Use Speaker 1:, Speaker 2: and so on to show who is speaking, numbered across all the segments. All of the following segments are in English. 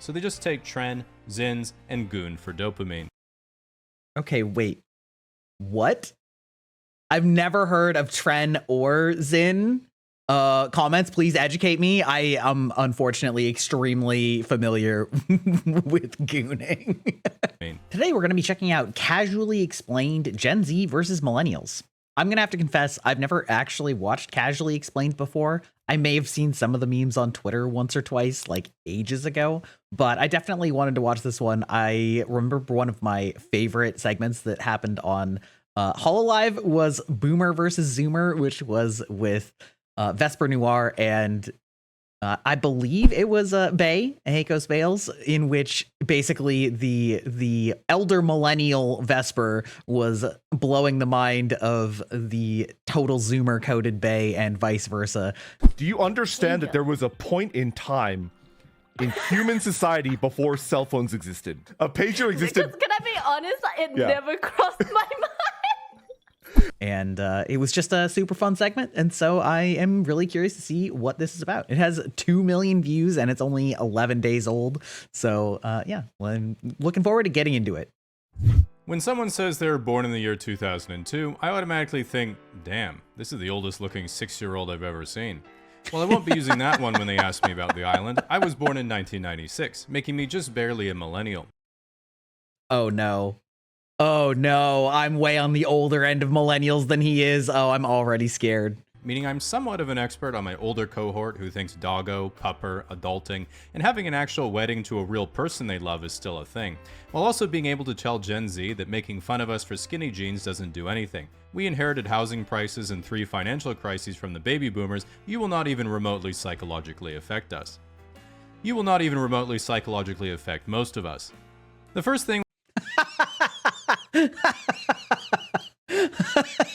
Speaker 1: so they just take Tren, Zins, and Goon for dopamine.
Speaker 2: Okay, wait. What? I've never heard of Tren or Zin. Comments, please educate me. I am unfortunately extremely familiar with gooning. Today we're going to be checking out Casually Explained Gen Z versus Millennials. I'm going to have to confess, I've never actually watched Casually Explained before. I may have seen some of the memes on Twitter once or twice, like ages ago, but I definitely wanted to watch this one. I remember one of my favorite segments that happened on hololive was Boomer versus Zoomer, which was with Vesper Noir and I believe it was Bay, Heikos Bales, in which basically the elder millennial Vesper was blowing the mind of the total Zoomer coded Bay and vice versa.
Speaker 3: Do you understand that there was a point in time in human society before cell phones existed? A pager existed.
Speaker 4: Because, can I be honest? It never crossed my mind.
Speaker 2: And it was just a super fun segment, and so I am really curious to see what this is about. It has 2 million views, and it's only 11 days old, so yeah, well, I'm looking forward to getting into it.
Speaker 1: When someone says they were born in the year 2002, I automatically think, damn, this is the oldest looking 6-year-old I've ever seen. Well, I won't be using that one when they ask me about the island. I was born in 1996, making me just barely a millennial.
Speaker 2: Oh no. Oh no, I'm way on the older end of millennials than he is. Oh, I'm already scared.
Speaker 1: Meaning I'm somewhat of an expert on my older cohort who thinks doggo, pupper, adulting, and having an actual wedding to a real person they love is still a thing, while also being able to tell Gen Z that making fun of us for skinny jeans doesn't do anything. We inherited housing prices and 3 financial crises from the baby boomers. You will not even remotely psychologically affect us. You will not even remotely psychologically affect most of us. The first thing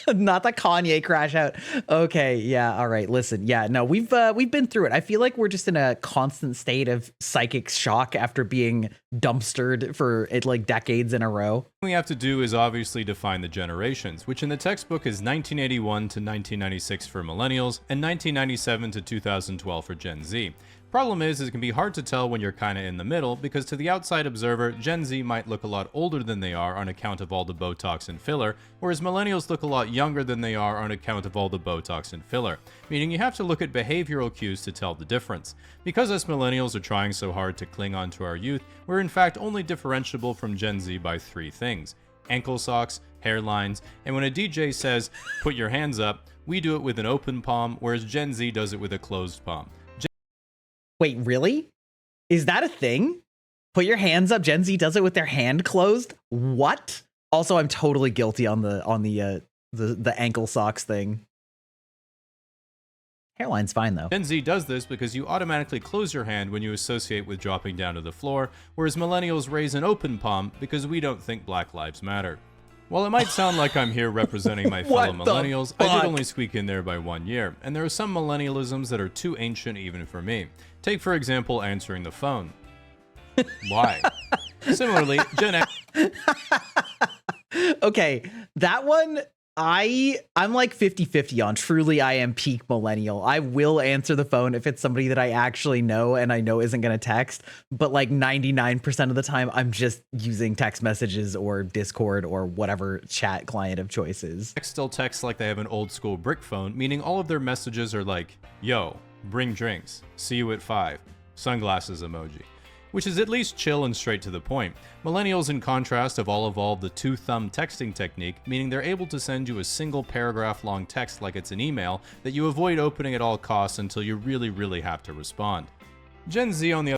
Speaker 2: Not the Kanye crash out. Okay, yeah, all right. Listen, yeah, no, we've been through it. I feel like we're just in a constant state of psychic shock after being dumpstered for like decades in a row.
Speaker 1: What we have to do is obviously define the generations, which in the textbook is 1981 to 1996 for millennials and 1997 to 2012 for Gen Z. Problem is, it can be hard to tell when you're kinda in the middle, because to the outside observer, Gen Z might look a lot older than they are on account of all the Botox and filler, whereas millennials look a lot younger than they are on account of all the Botox and filler, meaning you have to look at behavioral cues to tell the difference. Because us millennials are trying so hard to cling on to our youth, we're in fact only differentiable from Gen Z by 3 things: ankle socks, hairlines, and when a DJ says, "Put your hands up," we do it with an open palm, whereas Gen Z does it with a closed palm.
Speaker 2: Wait, really? Is that a thing? Put your hands up. Gen Z does it with their hand closed? What? Also, I'm totally guilty on the ankle socks thing. Hairline's fine though.
Speaker 1: Gen Z does this because you automatically close your hand when you associate with dropping down to the floor, whereas millennials raise an open palm because we don't think Black Lives Matter. While it might sound like I'm here representing my fellow millennials, I did only squeak in there by 1 year, and there are some millennialisms that are too ancient even for me. Take, for example, answering the phone. Why? Similarly, Gen X...
Speaker 2: Okay, that one, I'm like 50-50 on. Truly, I am peak millennial. I will answer the phone if it's somebody that I actually know and I know isn't going to text. But like 99% of the time, I'm just using text messages or Discord or whatever chat client of choice is.
Speaker 1: Still text like they have an old school brick phone, meaning all of their messages are like, yo, bring drinks, see you at 5, sunglasses emoji. Which is at least chill and straight to the point. Millennials, in contrast, have all evolved the 2-thumb texting technique, meaning they're able to send you a single paragraph long text like it's an email that you avoid opening at all costs until you really, really have to respond. Gen Z, on the other...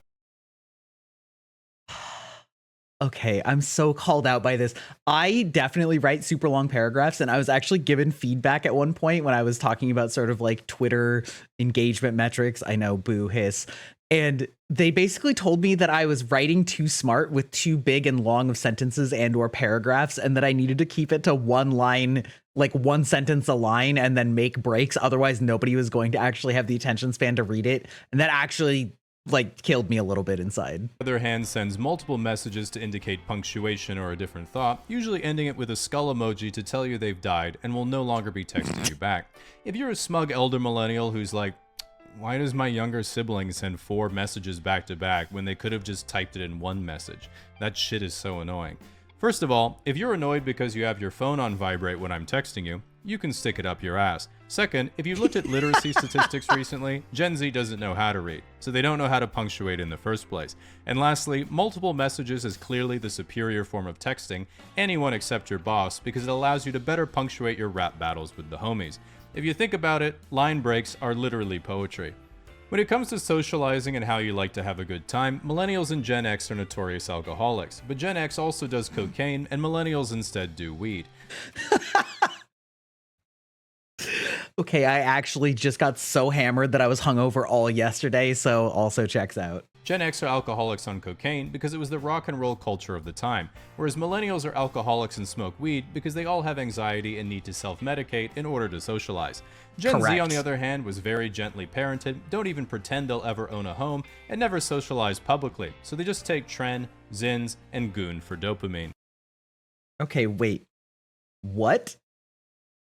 Speaker 2: Okay, I'm so called out by this. I definitely write super long paragraphs, and I was actually given feedback at one point when I was talking about sort of like Twitter engagement metrics. I know, boo, hiss. And they basically told me that I was writing too smart with too big and long of sentences and or paragraphs, and that I needed to keep it to one line, like one sentence a line, and then make breaks. Otherwise, nobody was going to actually have the attention span to read it. And that actually like killed me a little bit inside.
Speaker 1: On the other hand, sends multiple messages to indicate punctuation or a different thought, usually ending it with a skull emoji to tell you they've died and will no longer be texting you back. If you're a smug elder millennial who's like, Why does my younger sibling send 4 messages back to back when they could have just typed it in one message? That shit is so annoying. First of all, if you're annoyed because you have your phone on vibrate when I'm texting you, you can stick it up your ass. Second, if you've looked at literacy statistics recently, Gen Z doesn't know how to read, so they don't know how to punctuate in the first place. And lastly, multiple messages is clearly the superior form of texting, anyone except your boss, because it allows you to better punctuate your rap battles with the homies. If you think about it, line breaks are literally poetry. When it comes to socializing and how you like to have a good time, millennials and Gen X are notorious alcoholics, but Gen X also does cocaine and millennials instead do weed.
Speaker 2: Okay, I actually just got so hammered that I was hungover all yesterday, so also checks out.
Speaker 1: Gen X are alcoholics on cocaine because it was the rock and roll culture of the time, whereas millennials are alcoholics and smoke weed because they all have anxiety and need to self-medicate in order to socialize. Gen
Speaker 2: Correct.
Speaker 1: Z, on the other hand, was very gently parented, don't even pretend they'll ever own a home, and never socialize publicly, so they just take Tren, Zins, and Goon for dopamine.
Speaker 2: Okay, wait. What?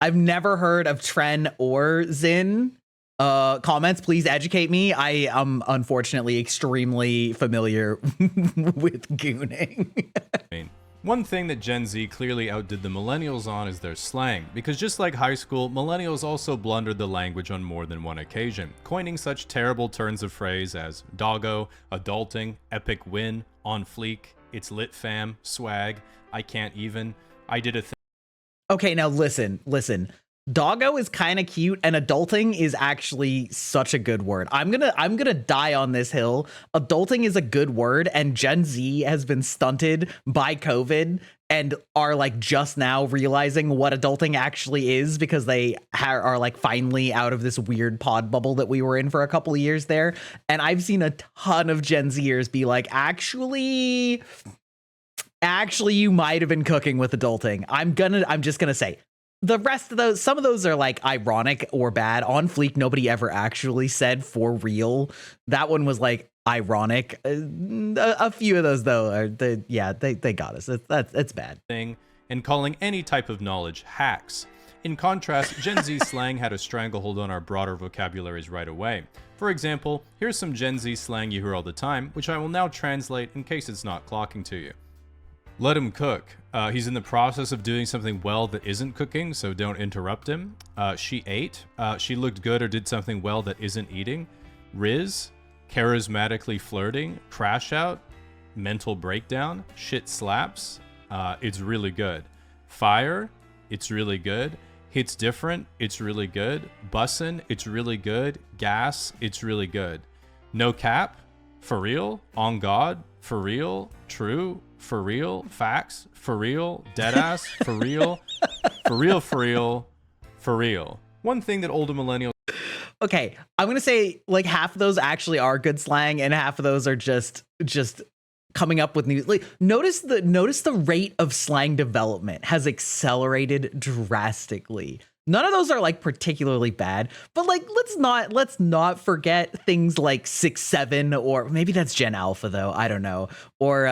Speaker 2: I've never heard of Tren or Zin. Comments, please educate me. I am unfortunately extremely familiar with gooning.
Speaker 1: One thing that Gen Z clearly outdid the millennials on is their slang, because just like high school, millennials also blundered the language on more than one occasion, coining such terrible turns of phrase as doggo, adulting, epic win, on fleek, it's lit fam, swag, I can't even, I did a thing.
Speaker 2: Okay, now listen. Doggo is kind of cute, and adulting is actually such a good word. I'm gonna die on this hill. Adulting is a good word, and Gen Z has been stunted by COVID and are like just now realizing what adulting actually is because they are like finally out of this weird pod bubble that we were in for a couple of years there. And I've seen a ton of Gen Zers be like, actually, you might have been cooking with adulting. I'm just gonna say. The rest of those, some of those are like ironic or bad. On fleek, nobody ever actually said for real. That one was like ironic. A few of those though are they got us. It's bad.
Speaker 1: And calling any type of knowledge hacks. In contrast, Gen Z slang had a stranglehold on our broader vocabularies right away. For example, here's some Gen Z slang you hear all the time, which I will now translate in case it's not clocking to you. Let him cook. He's in the process of doing something well that isn't cooking, so don't interrupt him. She ate. She looked good or did something well that isn't eating. Riz. Charismatically flirting. Crash out. Mental breakdown. Shit slaps. It's really good. Fire. It's really good. Hits different. It's really good. Bussin'. It's really good. Gas. It's really good. No cap. For real. On God. For real. True. For real, facts, for real, deadass, for real, for real, for real, for real. One thing that older millennials.
Speaker 2: Okay, I'm gonna say like half of those actually are good slang, and half of those are just coming up with new. Like notice the rate of slang development has accelerated drastically. None of those are like particularly bad, but like let's not forget things like 6'7", or maybe that's Gen Alpha though. I don't know, or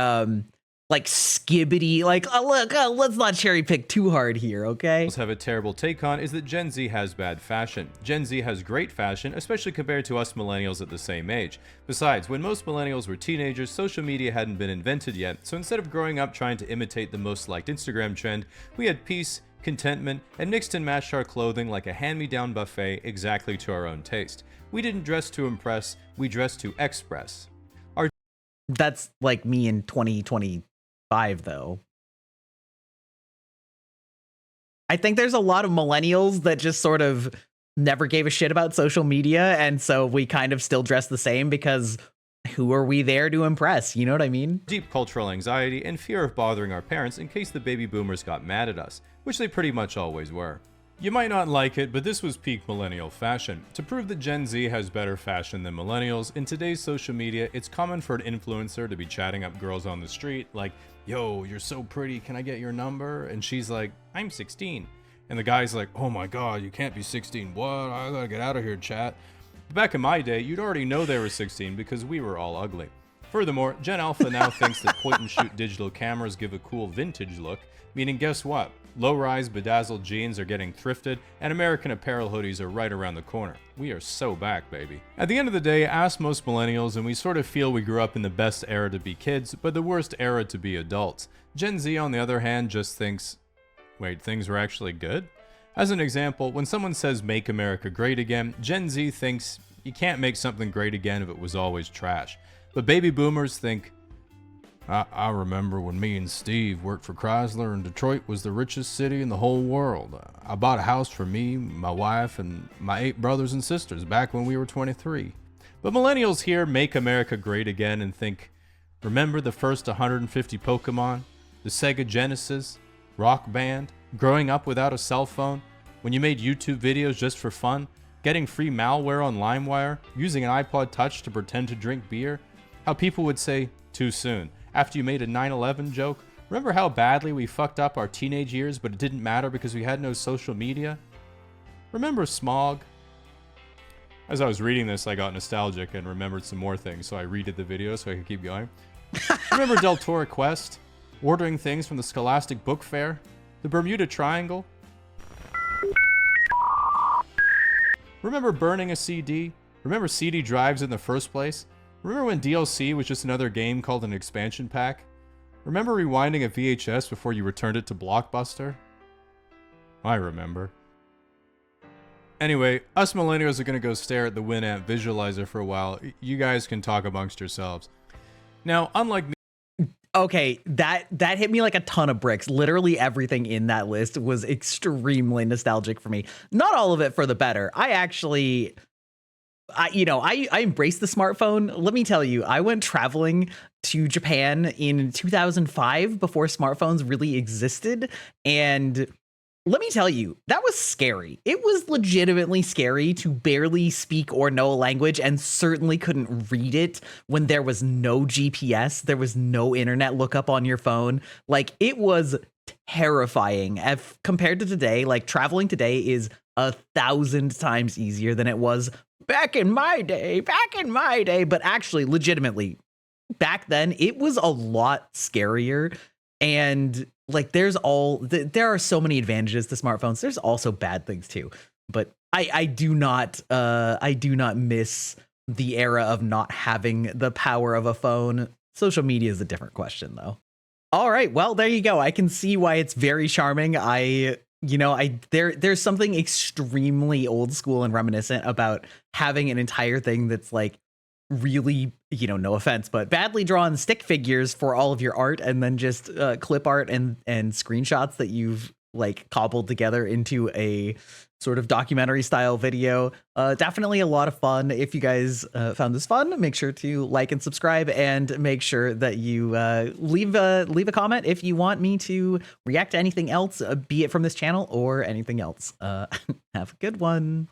Speaker 2: like skibbity, like let's not cherry pick too hard here, okay?
Speaker 1: Have a terrible take on is that Gen Z has bad fashion. Gen Z has great fashion, especially compared to us millennials at the same age. Besides, when most millennials were teenagers, social media hadn't been invented yet, so instead of growing up trying to imitate the most liked Instagram trend, we had peace, contentment, and mixed and matched our clothing like a hand-me-down buffet exactly to our own taste. We didn't dress to impress, we dressed to express.
Speaker 2: That's like me in 2025 though. I think there's a lot of millennials that just sort of never gave a shit about social media, and so we kind of still dress the same because who are we there to impress? You know what I mean?
Speaker 1: Deep cultural anxiety and fear of bothering our parents in case the baby boomers got mad at us, which they pretty much always were. You might not like it, but this was peak millennial fashion. To prove that Gen Z has better fashion than millennials, in today's social media, it's common for an influencer to be chatting up girls on the street like, yo, you're so pretty, can I get your number? And she's like, I'm 16. And the guy's like, oh my god, you can't be 16. What? I gotta get out of here, chat. Back in my day, you'd already know they were 16 because we were all ugly. Furthermore, Gen Alpha now thinks that point-and-shoot digital cameras give a cool vintage look, meaning guess what? Low-rise bedazzled jeans are getting thrifted, and American Apparel hoodies are right around the corner. We are so back, baby. At the end of the day, ask most millennials, and we sort of feel we grew up in the best era to be kids, but the worst era to be adults. Gen Z, on the other hand, just thinks, wait, things were actually good? As an example, when someone says "Make America Great Again," Gen Z thinks you can't make something great again if it was always trash. But baby boomers think, I remember when me and Steve worked for Chrysler and Detroit was the richest city in the whole world. I bought a house for me, my wife, and my 8 brothers and sisters back when we were 23. But millennials hear "Make America Great Again" and think, remember the first 150 Pokemon, the Sega Genesis, Rock Band, growing up without a cell phone, when you made YouTube videos just for fun, getting free malware on LimeWire, using an iPod Touch to pretend to drink beer, how people would say, too soon, after you made a 9/11 joke. Remember how badly we fucked up our teenage years, but it didn't matter because we had no social media? Remember smog? As I was reading this, I got nostalgic and remembered some more things, so I redid the video so I could keep going. Remember Deltora Quest? Ordering things from the Scholastic Book Fair? The Bermuda Triangle? Remember burning a CD? Remember CD drives in the first place? Remember when DLC was just another game called an expansion pack? Remember rewinding a VHS before you returned it to Blockbuster? I remember. Anyway, us millennials are gonna go stare at the Winamp visualizer for a while. You guys can talk amongst yourselves. Now, unlike me,
Speaker 2: Okay, that hit me like a ton of bricks. Literally everything in that list was extremely nostalgic for me. Not all of it for the better. I embrace the smartphone. Let me tell you, I went traveling to Japan in 2005 before smartphones really existed. And let me tell you, that was scary. It was legitimately scary to barely speak or know a language and certainly couldn't read it when there was no GPS. There was no internet lookup on your phone. Like, it was terrifying. Compared to today, like, traveling today is 1,000 times easier than it was back in my day. But actually, legitimately, back then, it was a lot scarier. And like, there are so many advantages to smartphones. There's also bad things too. But I do not miss the era of not having the power of a phone. Social media is a different question, though. All right, well, there you go. I can see why it's very charming. There's something extremely old school and reminiscent about having an entire thing that's like really, no offense, but badly drawn stick figures for all of your art, and then just clip art and screenshots that you've like cobbled together into a sort of documentary style video. Definitely a lot of fun. If you guys found this fun, make sure to like and subscribe, and make sure that you leave a comment if you want me to react to anything else, be it from this channel or anything else. Have a good one.